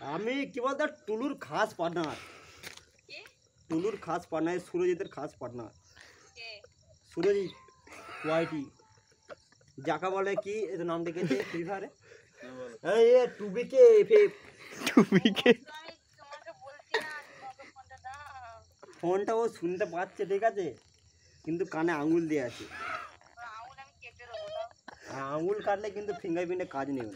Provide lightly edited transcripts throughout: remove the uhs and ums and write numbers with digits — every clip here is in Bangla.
আমি কি বলতো টুলুর খাস পার্টনার। টুলুর খাস পার্টনার, সুরজিতের খাস পার্টনার। সুরজিৎ ওয়াইটি যাকে বলে কি এর নাম ডেকেছে ফ্রি ফায়ারে, এই টুবিকে টুবিকে ফোনটা ও শুনতে পাচ্ছে ঠিক আছে, কিন্তু কানে আঙুল দিয়ে আছে। আঙুল কাটলে কিন্তু ফিঙ্গারপ্রিন্টে কাজ নেবে।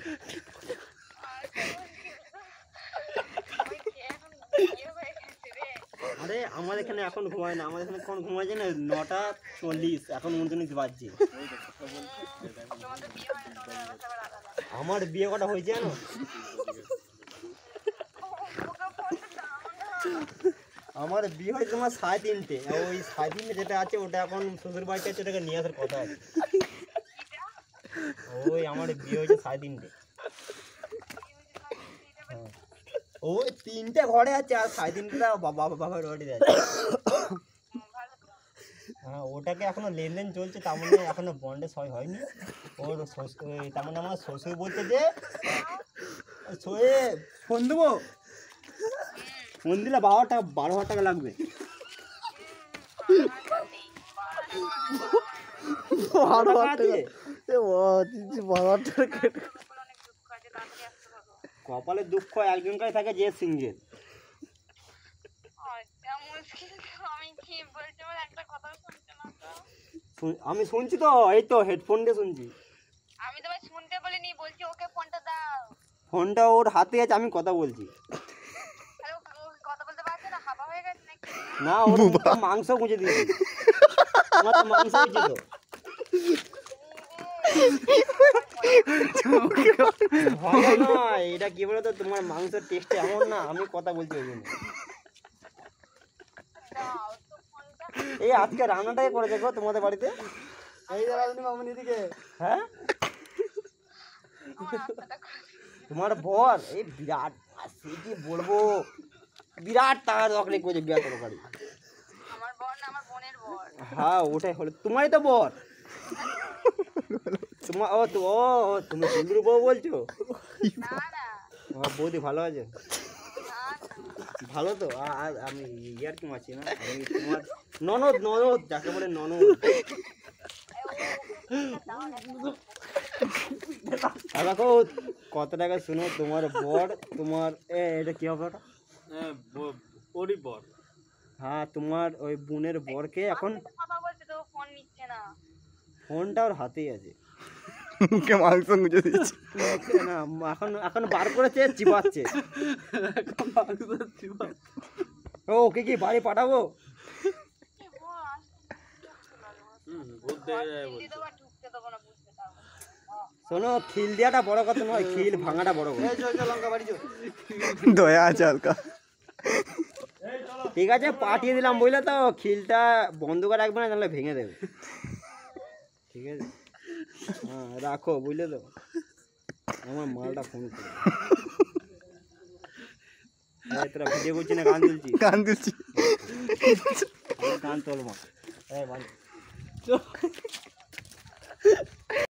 আরে আমাদের এখানে এখন ঘুমায় না, আমাদের এখানে কোন ঘুমায় জানে 9:40, এখন 39 বাজছে। আমার বিয়ে কটা হয়েছে জানো? আমার বিয়ে হয়েছে তোমার 3:30। ওই 3:30 যেটা আছে ওটা এখন শ্বশুর বাড়িতে আছে, ওটাকে নিয়ে আসার কথা আছে। ওই আমার বিয়ে হয়েছে 3:30। ওই 3টে ঘরে আছে আর 3:30টা বাবার বাড়িতে আছে। হ্যাঁ ওটাকে এখনো লেনদেন চলছে, তার মানে এখনো বন্ডে সই হয়নি। ওর তার মানে আমার শ্বশুর বলতে যে ফোন দেবো, ফোন দিলে 12,000 টাকা লাগবে। কপালে দুঃখ একজনকার থাকে যে সিঙ্গেল। আমি শুনছি তো, এই তো হেডফোন দিয়ে শুনছি। আমি তো শুনতে বলিনি, বলছি ওকে ফোনটা দাও। ফোনটা ওর হাতে আছে, আমি কথা বলছি। কথা বলতে পারছে না, হাবা হয়ে গেছে নাকি? না ওর মাংস গুঁজে দিয়েছি, আমার তো মাংস হয়েছে তো। এটা কি বলতো, তোমার মাংসের টেস্ট এমন না, আমি কথা বলছি ওই জন্য। এই আজকে রান্নাটাই করেছে গো তোমাদের বাড়িতে। এই মামুনি দিকে। হ্যাঁ তোমার বর এই বিরাট, সে কি বলবো, বিরাট টাকা দরকারি করেছে বিরাট তরকারি। আমার বর না, আমার বোনের বর। হ্যাঁ ওটাই হলো, তোমারই তো বর। তোমার ও তুমি সুন্দর বউ বলছো? না না বৌদি ভালো আছে? ভালো তো। আর আমি ইয়ার কি মাছি না, আমি তোমার ননদ যাকে বলে ননদ। দেখো কত টাকা শুনো, তোমার বর, তোমার এটা কি হবে ওটা? ওরই বর। হ্যাঁ তোমার ওই বোনের বরকে এখন কথা বলছে তো, ফোন নিচ্ছে না। ফোনটা ওর হাতেই আছে। মুখে মাংস গুঁজে দিচ্ছে না এখন বার করেছে, চিবাচ্ছে। ওকে কি বাড়ি পাঠাবো? শোনো, খিল দেওয়াটা বড় কথা নয়, খিল ভাঙাটা বড় কথা। দয়া আছে হালকা। ঠিক আছে পাঠিয়ে দিলাম বুঝলে তো, খিলটা বন্ধ করে রাখবে না, তাহলে ভেঙে দেবে। ঠিক আছে হ্যাঁ রাখো বুঝলে তো, আমার মালটা ফোন করে। তোরা ভিডিও করছি না গান তুলছি? গান দিচ্ছি। গান তোল মা।